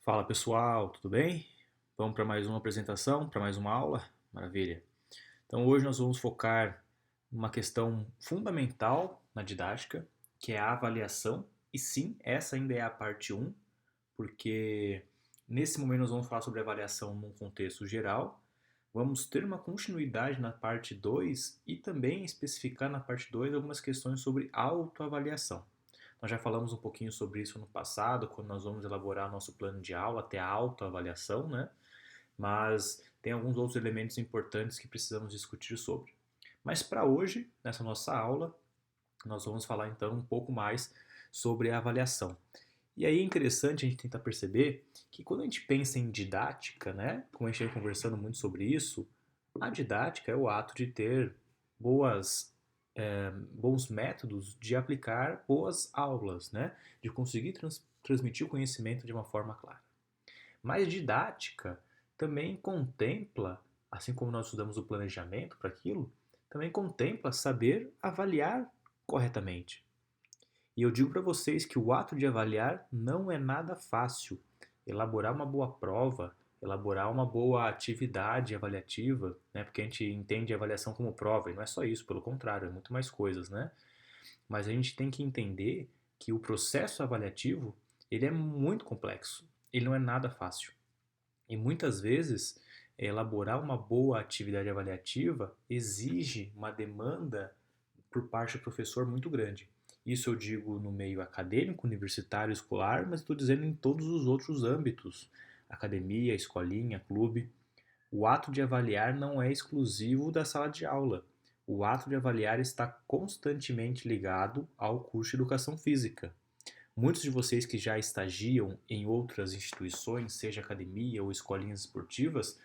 Fala pessoal, tudo bem? Vamos para mais uma apresentação, para mais uma aula? Maravilha. Então hoje nós vamos focar numa questão fundamental na didática, que é a avaliação. E sim, essa ainda é a parte um, porque nesse momento nós vamos falar sobre avaliação num contexto geral. Vamos ter uma continuidade na parte 2 e também especificar na parte 2 algumas questões sobre autoavaliação. Nós já falamos um pouquinho sobre isso no passado, quando nós vamos elaborar nosso plano de aula, até a autoavaliação, né? Mas tem alguns outros elementos importantes que precisamos discutir sobre. Mas para hoje, nessa nossa aula, nós vamos falar então um pouco mais sobre a avaliação. E aí é interessante a gente tentar perceber que quando a gente pensa em didática, né, como a gente vem conversando muito sobre isso, a didática é o ato de ter bons métodos de aplicar boas aulas, né, de conseguir transmitir o conhecimento de uma forma clara. Mas didática também contempla, assim como nós estudamos o planejamento para aquilo, também contempla saber avaliar corretamente. E eu digo para vocês que o ato de avaliar não é nada fácil. Elaborar uma boa prova, elaborar uma boa atividade avaliativa, né? Porque a gente entende a avaliação como prova, e não é só isso, pelo contrário, é muito mais coisas, né? Mas a gente tem que entender que o processo avaliativo, ele é muito complexo, ele não é nada fácil. E muitas vezes, elaborar uma boa atividade avaliativa exige uma demanda por parte do professor muito grande. Isso eu digo no meio acadêmico, universitário, escolar, mas estou dizendo em todos os outros âmbitos: academia, escolinha, clube. O ato de avaliar não é exclusivo da sala de aula. O ato de avaliar está constantemente ligado ao curso de educação física. Muitos de vocês que já estagiam em outras instituições, seja academia ou escolinhas esportivas,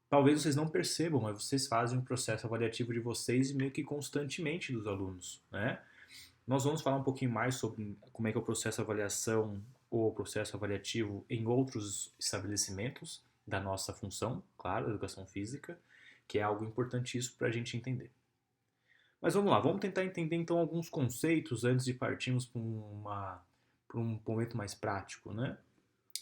talvez vocês não percebam, mas vocês fazem um processo avaliativo de vocês meio que constantemente dos alunos, né? Nós vamos falar um pouquinho mais sobre como é que é o processo de avaliação ou o processo avaliativo em outros estabelecimentos da nossa função, claro, educação física, que é algo importantíssimo para a gente entender. Mas vamos lá, vamos tentar entender então alguns conceitos antes de partirmos para um momento mais prático, né?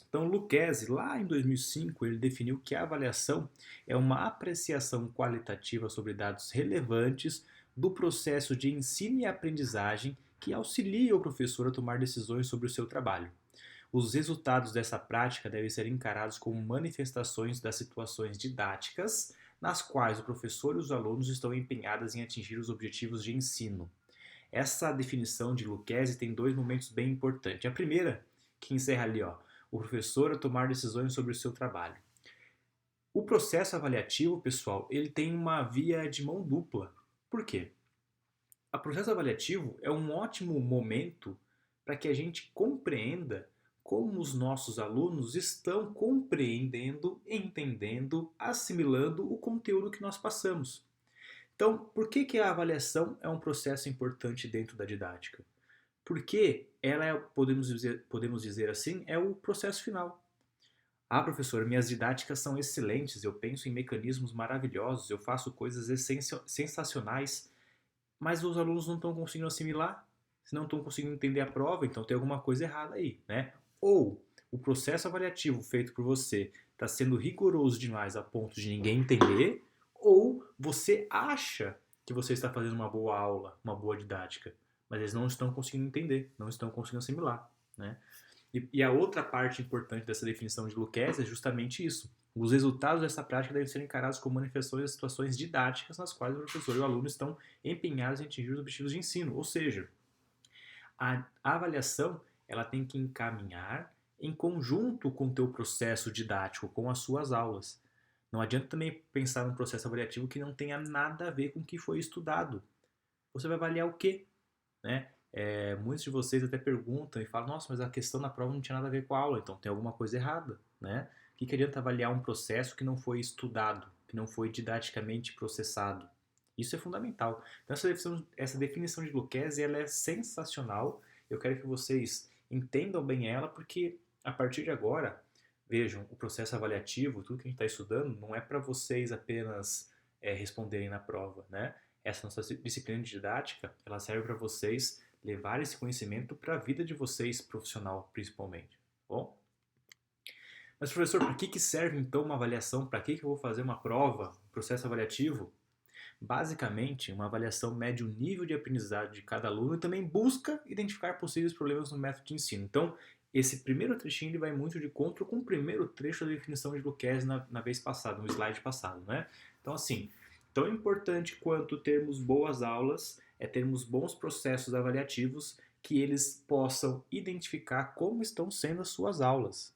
Então, Lucchesi, lá em 2005, ele definiu que a avaliação é uma apreciação qualitativa sobre dados relevantes do processo de ensino e aprendizagem que auxilia o professor a tomar decisões sobre o seu trabalho. Os resultados dessa prática devem ser encarados como manifestações das situações didáticas nas quais o professor e os alunos estão empenhados em atingir os objetivos de ensino. Essa definição de Lucchesi tem dois momentos bem importantes. A primeira, que encerra ali, ó, o professor a tomar decisões sobre o seu trabalho. O processo avaliativo, pessoal, ele tem uma via de mão dupla. Por quê? O processo avaliativo é um ótimo momento para que a gente compreenda como os nossos alunos estão compreendendo, entendendo, assimilando o conteúdo que nós passamos. Então, por que, que a avaliação é um processo importante dentro da didática? Porque ela é, podemos dizer assim, é o processo final. Ah, professor, minhas didáticas são excelentes, eu penso em mecanismos maravilhosos, eu faço coisas sensacionais, mas os alunos não estão conseguindo assimilar, se não estão conseguindo entender a prova, então tem alguma coisa errada aí, né? Ou o processo avaliativo feito por você está sendo rigoroso demais a ponto de ninguém entender, ou você acha que você está fazendo uma boa aula, uma boa didática, mas eles não estão conseguindo entender, não estão conseguindo assimilar, né? E a outra parte importante dessa definição de Lucchesi é justamente isso. Os resultados dessa prática devem ser encarados como manifestações de situações didáticas nas quais o professor e o aluno estão empenhados em atingir os objetivos de ensino. Ou seja, a avaliação ela tem que encaminhar em conjunto com o teu processo didático, com as suas aulas. Não adianta também pensar num processo avaliativo que não tenha nada a ver com o que foi estudado. Você vai avaliar o quê? Né? Muitos de vocês até perguntam e falam, nossa, mas a questão na prova não tinha nada a ver com a aula, então tem alguma coisa errada, né? O que adianta avaliar um processo que não foi estudado, que não foi didaticamente processado? Isso é fundamental. Então essa definição de Lucchesi, ela é sensacional. Eu quero que vocês entendam bem ela, porque a partir de agora, vejam, o processo avaliativo, tudo que a gente está estudando, não é para vocês apenas responderem na prova, né? Essa nossa disciplina de didática, ela serve para vocês levar esse conhecimento para a vida de vocês, profissional, principalmente. Bom? Mas, professor, para que serve então uma avaliação? Para que eu vou fazer uma prova, processo avaliativo? Basicamente, uma avaliação mede o nível de aprendizado de cada aluno e também busca identificar possíveis problemas no método de ensino. Então, esse primeiro trechinho ele vai muito de encontro com o primeiro trecho da definição de Luquezzi na vez passada, no slide passado, né? Então, assim, tão importante quanto termos boas aulas é termos bons processos avaliativos que eles possam identificar como estão sendo as suas aulas,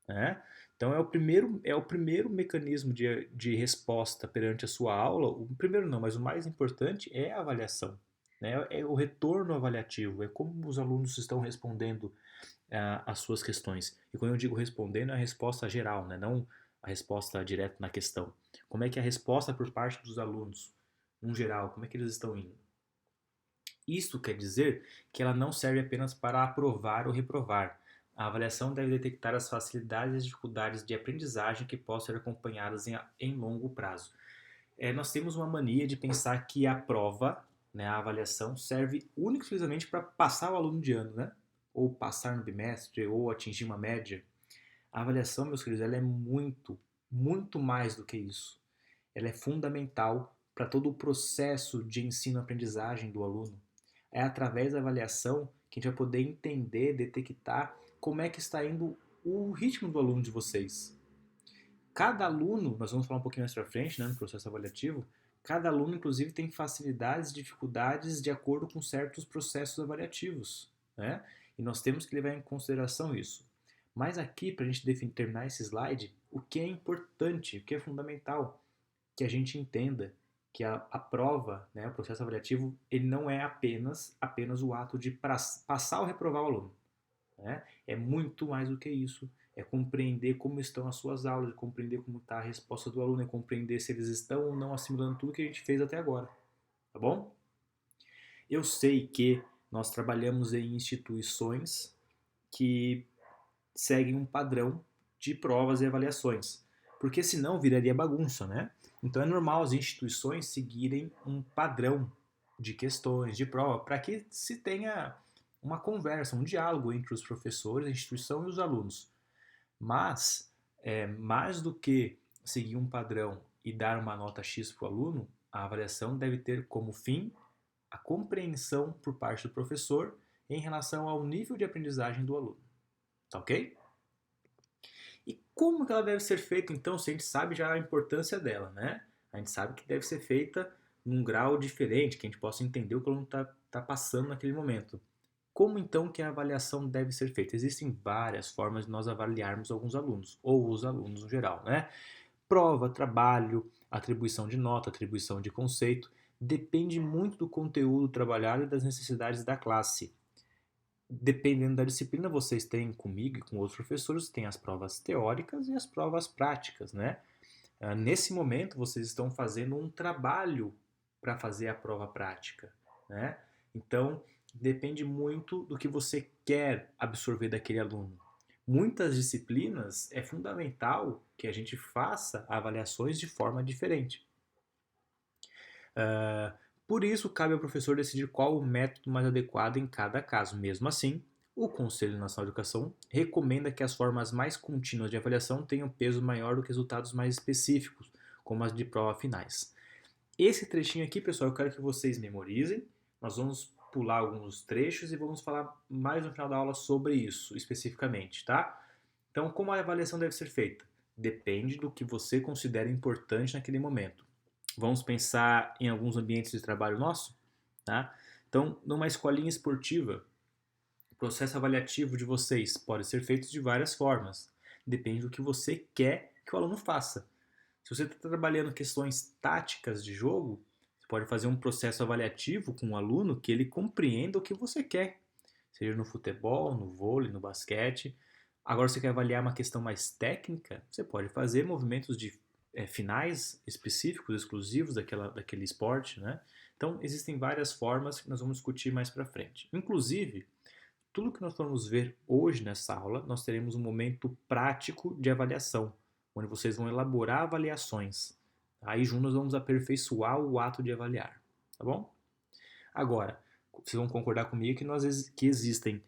né? Então é o primeiro mecanismo de resposta perante a sua aula. O primeiro não, mas o mais importante é a avaliação. Né? É o retorno avaliativo, é como os alunos estão respondendo as suas questões. E quando eu digo respondendo, é a resposta geral, né? Não a resposta direta na questão. Como é que é a resposta por parte dos alunos, no geral, como é que eles estão indo? Isso quer dizer que ela não serve apenas para aprovar ou reprovar. A avaliação deve detectar as facilidades e as dificuldades de aprendizagem que possam ser acompanhadas em longo prazo. Nós temos uma mania de pensar que a prova, né, a avaliação, serve única e exclusivamente para passar o aluno de ano, né? Ou passar no bimestre, ou atingir uma média. A avaliação, meus queridos, ela é muito, muito mais do que isso. Ela é fundamental para todo o processo de ensino-aprendizagem do aluno. É através da avaliação que a gente vai poder entender, detectar como é que está indo o ritmo do aluno de vocês. Cada aluno, nós vamos falar um pouquinho mais para frente, né, no processo avaliativo, cada aluno, inclusive, tem facilidades e dificuldades de acordo com certos processos avaliativos, né? E nós temos que levar em consideração isso. Mas aqui, para a gente terminar esse slide, o que é importante, o que é fundamental, que a gente entenda que a prova, né, o processo avaliativo, ele não é apenas o ato de passar ou reprovar o aluno. Né? É muito mais do que isso. É compreender como estão as suas aulas, é compreender como está a resposta do aluno, é compreender se eles estão ou não assimilando tudo que a gente fez até agora. Tá bom? Eu sei que nós trabalhamos em instituições que seguem um padrão de provas e avaliações, porque senão viraria bagunça, né? Então é normal as instituições seguirem um padrão de questões, de prova, para que se tenha uma conversa, um diálogo entre os professores, a instituição e os alunos. Mas, mais do que seguir um padrão e dar uma nota X para o aluno, a avaliação deve ter como fim a compreensão por parte do professor em relação ao nível de aprendizagem do aluno. Tá ok? E como que ela deve ser feita, então, se a gente sabe já a importância dela, né? A gente sabe que deve ser feita num grau diferente, que a gente possa entender o que o aluno está passando naquele momento. Como então que a avaliação deve ser feita? Existem várias formas de nós avaliarmos alguns alunos, ou os alunos no geral, né? Prova, trabalho, atribuição de nota, atribuição de conceito, depende muito do conteúdo trabalhado e das necessidades da classe. Dependendo da disciplina, vocês têm comigo e com outros professores, tem as provas teóricas e as provas práticas, né? Nesse momento, vocês estão fazendo um trabalho para fazer a prova prática, né? Então, depende muito do que você quer absorver daquele aluno. Muitas disciplinas é fundamental que a gente faça avaliações de forma diferente. Por isso, cabe ao professor decidir qual o método mais adequado em cada caso. Mesmo assim, o Conselho Nacional de Educação recomenda que as formas mais contínuas de avaliação tenham peso maior do que resultados mais específicos, como as de prova finais. Esse trechinho aqui, pessoal, eu quero que vocês memorizem. Nós vamos pular alguns trechos e vamos falar mais no final da aula sobre isso especificamente, tá? Então, como a avaliação deve ser feita? Depende do que você considera importante naquele momento. Vamos pensar em alguns ambientes de trabalho nosso, tá? Então, numa escolinha esportiva, o processo avaliativo de vocês pode ser feito de várias formas. Depende do que você quer que o aluno faça. Se você está trabalhando questões táticas de jogo, você pode fazer um processo avaliativo com o aluno que ele compreenda o que você quer, seja no futebol, no vôlei, no basquete. Agora, se você quer avaliar uma questão mais técnica, você pode fazer movimentos de finais específicos, exclusivos daquele esporte, né? Então, existem várias formas que nós vamos discutir mais para frente. Inclusive, tudo que nós vamos ver hoje nessa aula, nós teremos um momento prático de avaliação, onde vocês vão elaborar avaliações. Aí juntos nós vamos aperfeiçoar o ato de avaliar, tá bom? Agora, vocês vão concordar comigo que existem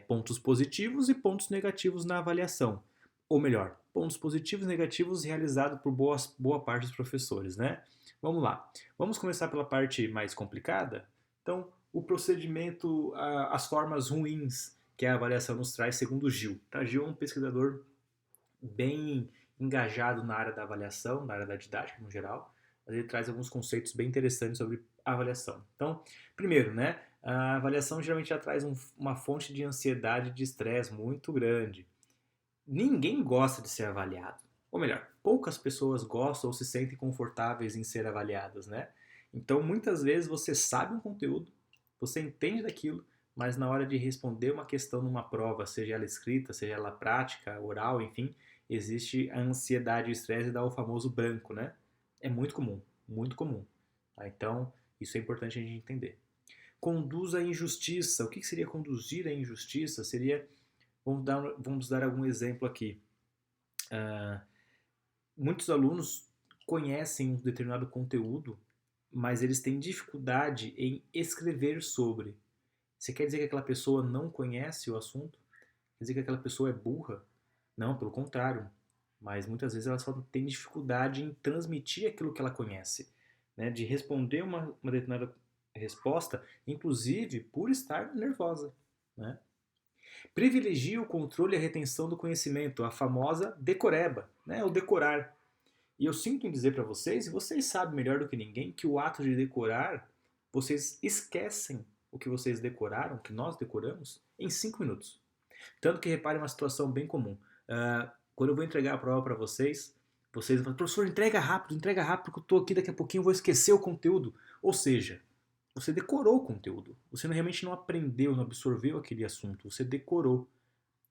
pontos positivos e pontos negativos na avaliação. ou melhor, pontos positivos e negativos realizados por boa parte dos professores, né? Vamos lá. Vamos começar pela parte mais complicada? Então, o procedimento, as formas ruins que a avaliação nos traz, segundo o Gil. Tá? Gil é um pesquisador bem engajado na área da avaliação, na área da didática no geral, mas ele traz alguns conceitos bem interessantes sobre avaliação. Então, primeiro, né, a avaliação geralmente já traz uma fonte de ansiedade e de estresse muito grande. Ninguém gosta de ser avaliado. Ou melhor, poucas pessoas gostam ou se sentem confortáveis em ser avaliadas, né? Então, muitas vezes você sabe um conteúdo, você entende daquilo, mas na hora de responder uma questão numa prova, seja ela escrita, seja ela prática, oral, enfim, existe a ansiedade e o estresse e dá o famoso branco, né? É muito comum, muito comum. Tá? Então, isso é importante a gente entender. Conduz à injustiça. O que seria conduzir à injustiça? Seria, vamos dar algum exemplo aqui. Muitos alunos conhecem um determinado conteúdo, mas eles têm dificuldade em escrever sobre. Você quer dizer que aquela pessoa não conhece o assunto? Quer dizer que aquela pessoa é burra? Não, pelo contrário. Mas muitas vezes ela só tem dificuldade em transmitir aquilo que ela conhece, né? De responder uma determinada resposta, inclusive por estar nervosa, né? Privilegia o controle e a retenção do conhecimento, a famosa decoreba, né? O decorar. E eu sinto em dizer para vocês, e vocês sabem melhor do que ninguém, que o ato de decorar, vocês esquecem o que vocês decoraram, que nós decoramos, em 5 minutos. Tanto que repare uma situação bem comum. Quando eu vou entregar a prova para vocês, vocês vão falar, professor, entrega rápido, que eu estou aqui, daqui a pouquinho eu vou esquecer o conteúdo. Ou seja, você decorou o conteúdo. Você realmente não aprendeu, não absorveu aquele assunto. Você decorou.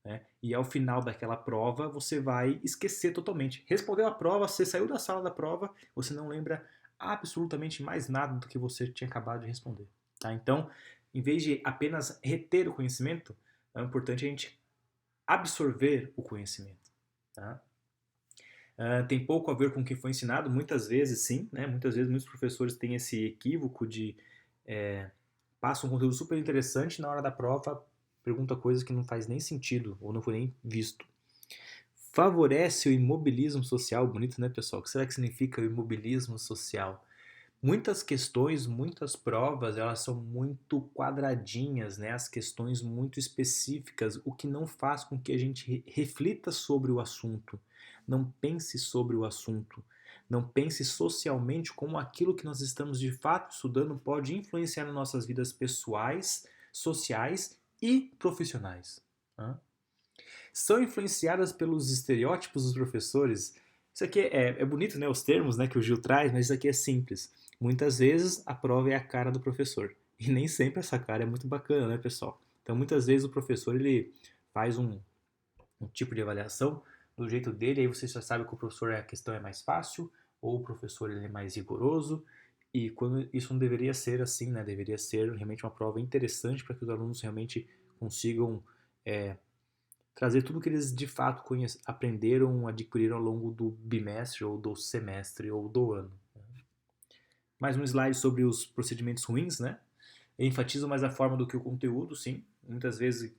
Né? E ao final daquela prova, você vai esquecer totalmente. Respondeu a prova, você saiu da sala da prova, você não lembra absolutamente mais nada do que você tinha acabado de responder. Tá? Então, em vez de apenas reter o conhecimento, é importante a gente absorver o conhecimento. Tá? Tem pouco a ver com o que foi ensinado, muitas vezes sim, né? Muitas vezes muitos professores têm esse equívoco de passam um conteúdo super interessante na hora da prova pergunta coisas que não faz nem sentido ou não foi nem visto. Favorece o imobilismo social, bonito, né, pessoal? O que será que significa o imobilismo social? Muitas questões, muitas provas, elas são muito quadradinhas, né? As questões muito específicas, o que não faz com que a gente reflita sobre o assunto, não pense sobre o assunto, não pense socialmente como aquilo que nós estamos de fato estudando pode influenciar nas nossas vidas pessoais, sociais e profissionais. Né? São influenciadas pelos estereótipos dos professores. Isso aqui é bonito, né? Os termos, né, que o Gil traz, mas isso aqui é simples. Muitas vezes a prova é a cara do professor. E nem sempre essa cara é muito bacana, né, pessoal? Então muitas vezes o professor ele faz um tipo de avaliação do jeito dele, aí você já sabe que o professor a questão é mais fácil, ou o professor ele é mais rigoroso, e quando isso não deveria ser assim, né? Deveria ser realmente uma prova interessante para que os alunos realmente consigam trazer tudo que eles de fato aprenderam, adquiriram ao longo do bimestre, ou do semestre, ou do ano. Mais um slide sobre os procedimentos ruins, né? Enfatizam mais a forma do que o conteúdo, sim. Muitas vezes,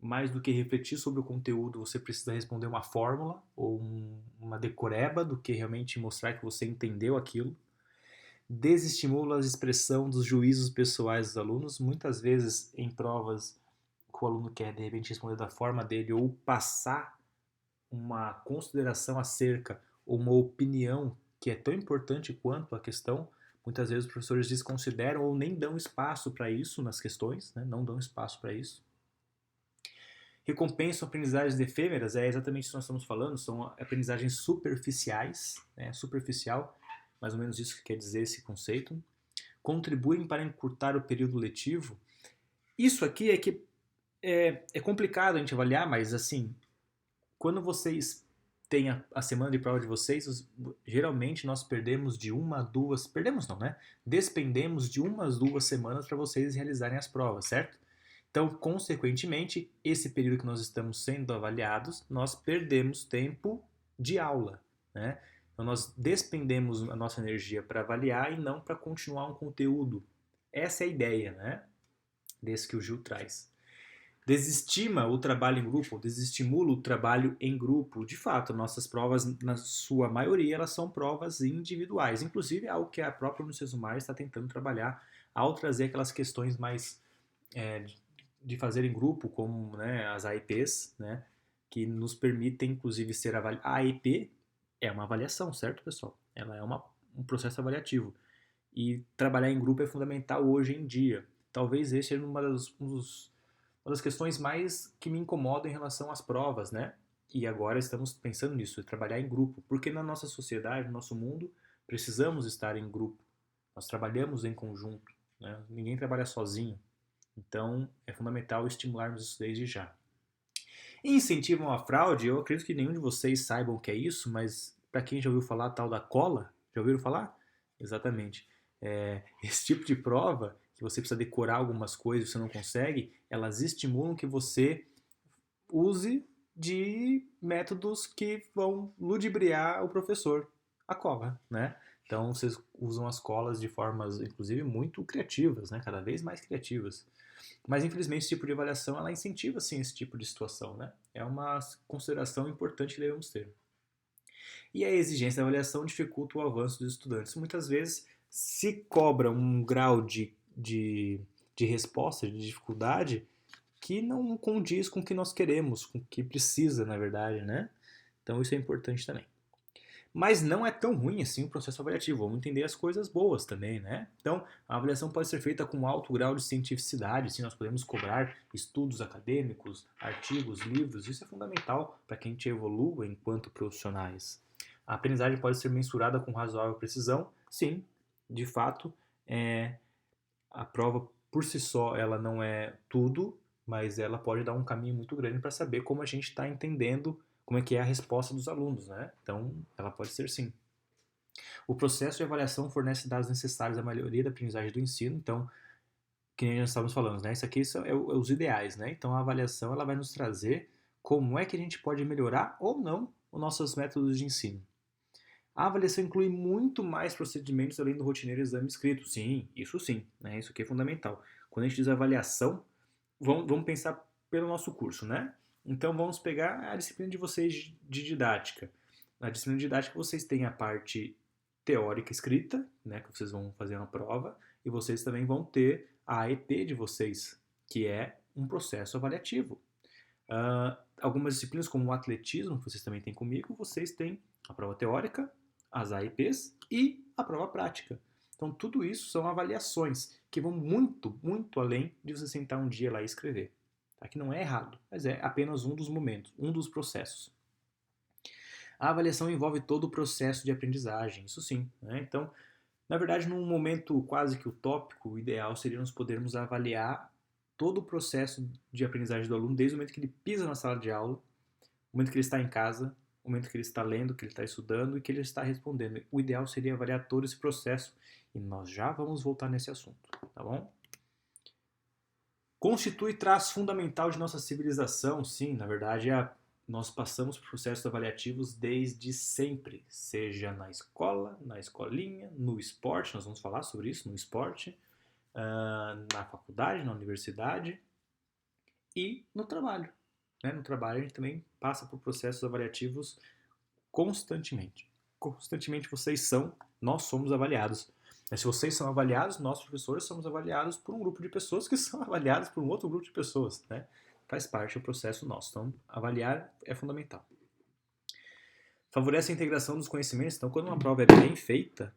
mais do que refletir sobre o conteúdo, você precisa responder uma fórmula ou uma decoreba do que realmente mostrar que você entendeu aquilo. Desestimula a expressão dos juízos pessoais dos alunos. Muitas vezes, em provas que o aluno quer, de repente, responder da forma dele ou passar uma consideração acerca ou uma opinião que é tão importante quanto a questão, muitas vezes os professores desconsideram ou nem dão espaço para isso nas questões, né? Não dão espaço para isso. Recompensam aprendizagens efêmeras, é exatamente isso que nós estamos falando, são aprendizagens superficiais, né? Superficial, mais ou menos isso que quer dizer esse conceito. Contribuem para encurtar o período letivo. Isso aqui é que é complicado a gente avaliar, mas assim, quando vocês têm a semana de prova de vocês, geralmente nós perdemos de 1 a 2, perdemos não, né? Despendemos de 1 a 2 semanas para vocês realizarem as provas, certo? Então, consequentemente, esse período que nós estamos sendo avaliados, nós perdemos tempo de aula, né? Então, nós despendemos a nossa energia para avaliar e não para continuar um conteúdo. Essa é a ideia, né? Desse que o Gil traz. desestima o trabalho em grupo, desestimula o trabalho em grupo. De fato, nossas provas, na sua maioria, elas são provas individuais. Inclusive, é algo que a própria Unicesumar está tentando trabalhar ao trazer aquelas questões mais é, de fazer em grupo, como né, as AIPs, né, que nos permitem, inclusive, ser avaliados. A AIP é uma avaliação, certo, pessoal? Ela é um processo avaliativo. E trabalhar em grupo é fundamental hoje em dia. Talvez esse seja uma das questões mais que me incomodam em relação às provas, né? E agora estamos pensando nisso, trabalhar em grupo, porque na nossa sociedade, no nosso mundo, precisamos estar em grupo. Nós trabalhamos em conjunto, né? Ninguém trabalha sozinho. Então, é fundamental estimularmos isso desde já. Incentivam a fraude, eu acredito que nenhum de vocês saibam o que é isso, mas para quem já ouviu falar tal da cola, já ouviram falar? Exatamente. Esse tipo de prova, que você precisa decorar algumas coisas e você não consegue, elas estimulam que você use de métodos que vão ludibriar o professor, a cola, né? Então vocês usam as colas de formas, inclusive, muito criativas, né? Cada vez mais criativas. Mas infelizmente esse tipo de avaliação ela incentiva sim esse tipo de situação, né? É uma consideração importante que devemos ter. E a exigência da avaliação dificulta o avanço dos estudantes. Muitas vezes se cobra um grau de resposta, de dificuldade, que não condiz com o que nós queremos, com o que precisa, na verdade, né? Então isso é importante também. Mas não é tão ruim assim o processo avaliativo. Vamos entender as coisas boas também, né? Então, a avaliação pode ser feita com alto grau de cientificidade, assim, nós podemos cobrar estudos acadêmicos, artigos, livros, isso é fundamental para que a gente evolua enquanto profissionais. A aprendizagem pode ser mensurada com razoável precisão, sim, de fato, a prova por si só ela não é tudo, mas ela pode dar um caminho muito grande para saber como a gente está entendendo como é que é a resposta dos alunos, né? Então, ela pode ser sim. O processo de avaliação fornece dados necessários à melhoria da aprendizagem do ensino, então, que nem nós estávamos falando, né? Isso aqui é os ideais, né? Então, a avaliação ela vai nos trazer como é que a gente pode melhorar ou não os nossos métodos de ensino. A avaliação inclui muito mais procedimentos além do rotineiro exame escrito. Sim, né? Isso aqui é fundamental. Quando a gente diz avaliação, vamos pensar pelo nosso curso, né? Então vamos pegar a disciplina de vocês de didática. Na disciplina de didática vocês têm a parte teórica escrita, né, que vocês vão fazer uma prova, e vocês também vão ter a AEP de vocês, que é um processo avaliativo. Algumas disciplinas, como o atletismo, que vocês também têm comigo, vocês têm a prova teórica, as AEPs e a prova prática. Então, tudo isso são avaliações que vão muito, muito além de você sentar um dia lá e escrever. Tá? Que não é errado, mas é apenas um dos momentos, um dos processos. A avaliação envolve todo o processo de aprendizagem, isso sim. Né? Então, na verdade, num momento quase que utópico, o ideal seria nós podermos avaliar todo o processo de aprendizagem do aluno, desde o momento que ele pisa na sala de aula, o momento que ele está em casa, o momento que ele está lendo, que ele está estudando e que ele está respondendo. O ideal seria avaliar todo esse processo e nós já vamos voltar nesse assunto, tá bom? Constitui traço fundamental de nossa civilização, sim, na verdade nós passamos por processos avaliativos desde sempre, seja na escola, na escolinha, no esporte, nós vamos falar sobre isso no esporte, na faculdade, na universidade e no trabalho. Né? No trabalho a gente também passa por processos avaliativos constantemente. Constantemente nós somos avaliados. Se vocês são avaliados, nós professores somos avaliados por um grupo de pessoas que são avaliados por um outro grupo de pessoas. Né? Faz parte do processo nosso. Então, avaliar é fundamental. Favorece a integração dos conhecimentos. Então, quando uma prova é bem feita,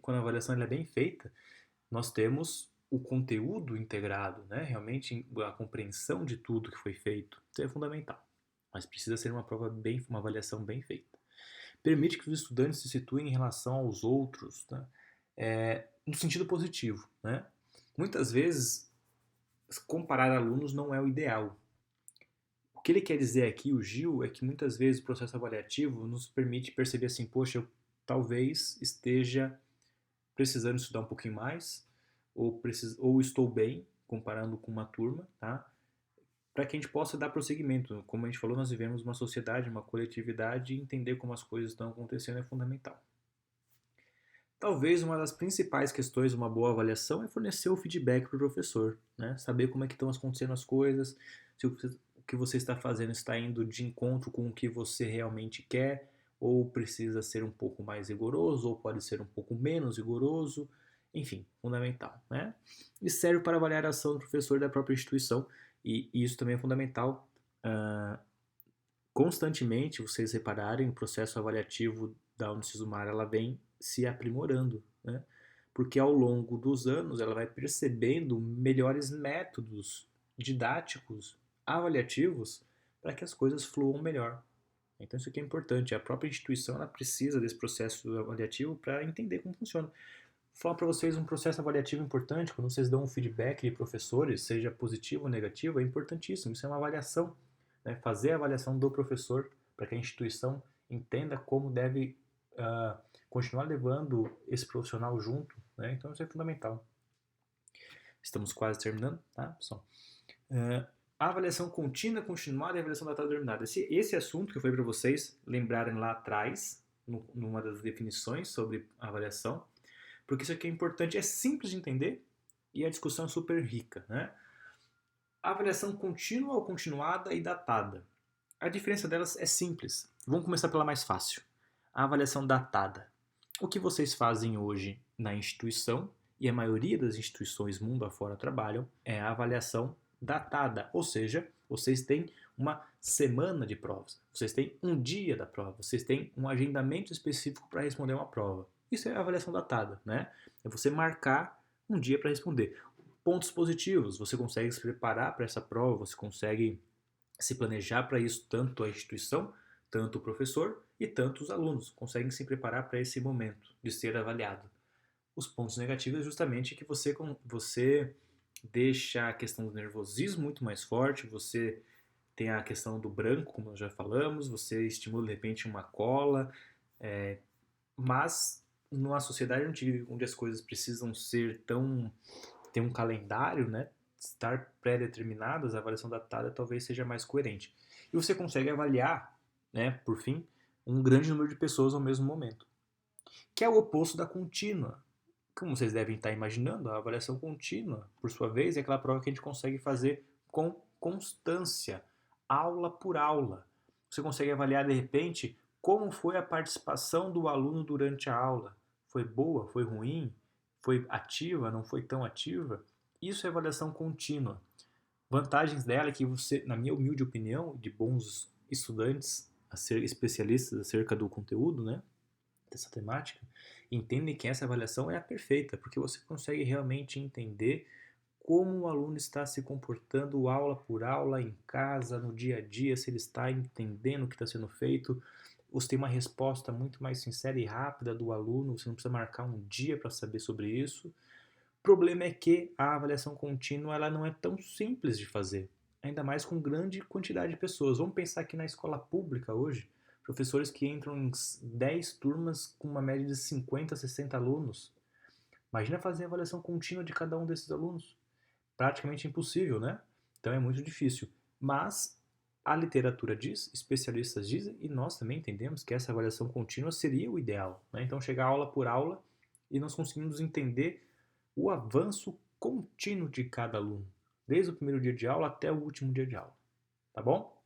quando a avaliação é bem feita, nós temos o conteúdo integrado, né? Realmente a compreensão de tudo que foi feito. Isso é fundamental. Mas precisa ser uma avaliação bem feita. Permite que os estudantes se situem em relação aos outros, né? No sentido positivo, né? Muitas vezes, comparar alunos não é o ideal. O que ele quer dizer aqui, o Gil, é que muitas vezes o processo avaliativo nos permite perceber assim, poxa, eu talvez esteja precisando estudar um pouquinho mais, ou estou bem, comparando com uma turma, tá? Para que a gente possa dar prosseguimento. Como a gente falou, nós vivemos uma sociedade, uma coletividade, e entender como as coisas estão acontecendo é fundamental. Talvez uma das principais questões de uma boa avaliação é fornecer o feedback para o professor, né? Saber como é que estão acontecendo as coisas, se o que você está fazendo está indo de encontro com o que você realmente quer, ou precisa ser um pouco mais rigoroso, ou pode ser um pouco menos rigoroso, enfim, fundamental, né? E serve para avaliar a ação do professor da própria instituição, e isso também é fundamental. ah, Constantemente vocês repararem, o processo avaliativo da Unisumar ela vem se aprimorando, né? Porque ao longo dos anos ela vai percebendo melhores métodos didáticos, avaliativos, para que as coisas fluam melhor. Então isso aqui é importante. A própria instituição ela precisa desse processo avaliativo para entender como funciona. Vou falar para vocês um processo avaliativo importante, quando vocês dão um feedback de professores, seja positivo ou negativo, é importantíssimo. Isso é uma avaliação, né? Fazer a avaliação do professor para que a instituição entenda como deve continuar levando esse profissional junto, né? Então isso é fundamental. Estamos quase terminando, tá, pessoal? A avaliação contínua, continuada e a avaliação datada determinada. Esse assunto que eu falei para vocês lembrarem lá atrás, numa das definições sobre avaliação, porque isso aqui é importante, é simples de entender e a discussão é super rica, né? A avaliação contínua ou continuada e datada. A diferença delas é simples. Vamos começar pela mais fácil. A avaliação datada. O que vocês fazem hoje na instituição, e a maioria das instituições mundo afora trabalham, é a avaliação datada. Ou seja, vocês têm uma semana de provas, vocês têm um dia da prova, vocês têm um agendamento específico para responder uma prova. Isso é a avaliação datada, né? É você marcar um dia para responder. Pontos positivos, você consegue se preparar para essa prova, você consegue se planejar para isso, tanto a instituição, tanto o professor e tanto os alunos conseguem se preparar para esse momento de ser avaliado. Os pontos negativos é justamente que você deixa a questão do nervosismo muito mais forte, você tem a questão do branco, como nós já falamos, você estimula de repente uma cola, mas numa sociedade onde as coisas precisam ser tão ter um calendário, né? Estar pré-determinadas, a avaliação datada talvez seja mais coerente. E você consegue avaliar, né, por fim, um grande número de pessoas ao mesmo momento, que é o oposto da contínua. Como vocês devem estar imaginando, a avaliação contínua, por sua vez, é aquela prova que a gente consegue fazer com constância, aula por aula. Você consegue avaliar, de repente, como foi a participação do aluno durante a aula. Foi boa? Foi ruim? Foi ativa? Não foi tão ativa? Isso é avaliação contínua. Vantagens dela é que você, na minha humilde opinião, de bons estudantes, a ser especialistas acerca do conteúdo, né, dessa temática, entendem que essa avaliação é a perfeita, porque você consegue realmente entender como o aluno está se comportando aula por aula, em casa, no dia a dia, se ele está entendendo o que está sendo feito. Você tem uma resposta muito mais sincera e rápida do aluno, você não precisa marcar um dia para saber sobre isso. O problema é que a avaliação contínua ela não é tão simples de fazer, ainda mais com grande quantidade de pessoas. Vamos pensar aqui na escola pública hoje, professores que entram em 10 turmas com uma média de 50, 60 alunos. Imagina fazer a avaliação contínua de cada um desses alunos. Praticamente impossível, né? Então é muito difícil. Mas a literatura diz, especialistas dizem, e nós também entendemos que essa avaliação contínua seria o ideal, né? Então chegar aula por aula e nós conseguimos entender o avanço contínuo de cada aluno, desde o primeiro dia de aula até o último dia de aula, tá bom?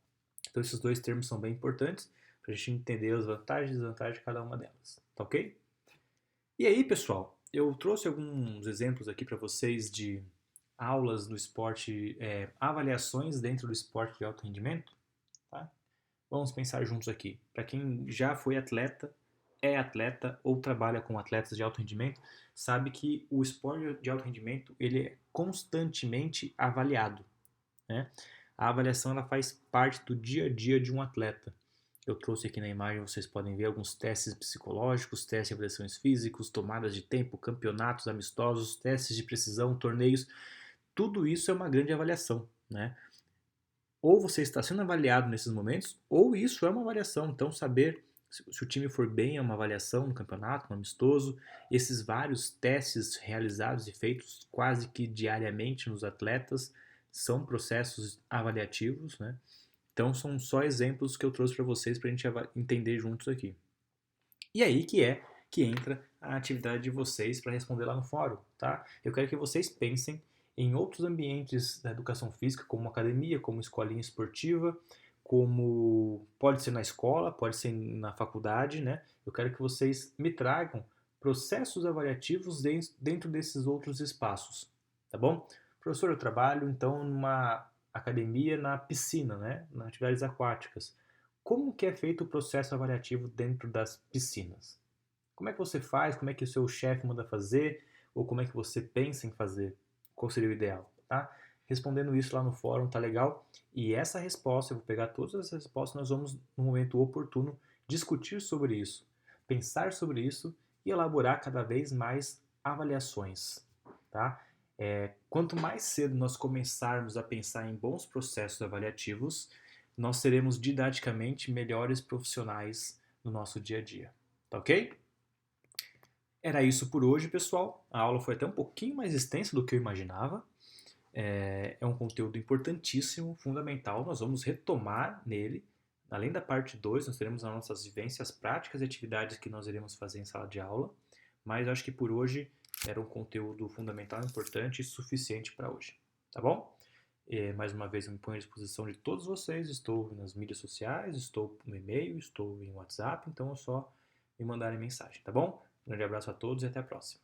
Então esses dois termos são bem importantes para a gente entender as vantagens e desvantagens de cada uma delas, tá ok? E aí, pessoal, eu trouxe alguns exemplos aqui para vocês de aulas do esporte, avaliações dentro do esporte de alto rendimento, tá? Vamos pensar juntos aqui. Para quem já foi atleta, é atleta ou trabalha com atletas de alto rendimento, sabe que o esporte de alto rendimento ele é constantemente avaliado, né? A avaliação ela faz parte do dia a dia de um atleta. Eu trouxe aqui na imagem, vocês podem ver alguns testes psicológicos, testes de avaliações físicos, tomadas de tempo, campeonatos amistosos, testes de precisão, torneios. Tudo isso é uma grande avaliação, né? Ou você está sendo avaliado nesses momentos, ou isso é uma avaliação. Então, saber se o time for bem é uma avaliação no campeonato, no amistoso. Esses vários testes realizados e feitos quase que diariamente nos atletas são processos avaliativos, né? Então, são só exemplos que eu trouxe para vocês para a gente entender juntos aqui. E aí que é que entra a atividade de vocês para responder lá no fórum, tá? Eu quero que vocês pensem em outros ambientes da educação física, como academia, como escolinha esportiva, como pode ser na escola, pode ser na faculdade, né? Eu quero que vocês me tragam processos avaliativos dentro desses outros espaços, tá bom? Professor, eu trabalho então numa academia na piscina, né? Nas atividades aquáticas. Como que é feito o processo avaliativo dentro das piscinas? Como é que você faz? Como é que o seu chefe manda fazer? Ou como é que você pensa em fazer? Qual seria o ideal, tá? Respondendo isso lá no fórum, tá legal? E essa resposta, eu vou pegar todas as respostas, nós vamos, no momento oportuno, discutir sobre isso, pensar sobre isso e elaborar cada vez mais avaliações, tá? Quanto mais cedo nós começarmos a pensar em bons processos avaliativos, nós seremos didaticamente melhores profissionais no nosso dia a dia, tá ok? Era isso por hoje, pessoal. A aula foi até um pouquinho mais extensa do que eu imaginava. É um conteúdo importantíssimo, fundamental. Nós vamos retomar nele. Além da parte 2, nós teremos as nossas vivências práticas e atividades que nós iremos fazer em sala de aula. Mas acho que por hoje era um conteúdo fundamental, importante e suficiente para hoje. Tá bom? Mais uma vez, eu me ponho à disposição de todos vocês. Estou nas mídias sociais, estou no e-mail, estou em WhatsApp, então é só me mandarem mensagem, tá bom? Um grande abraço a todos e até a próxima.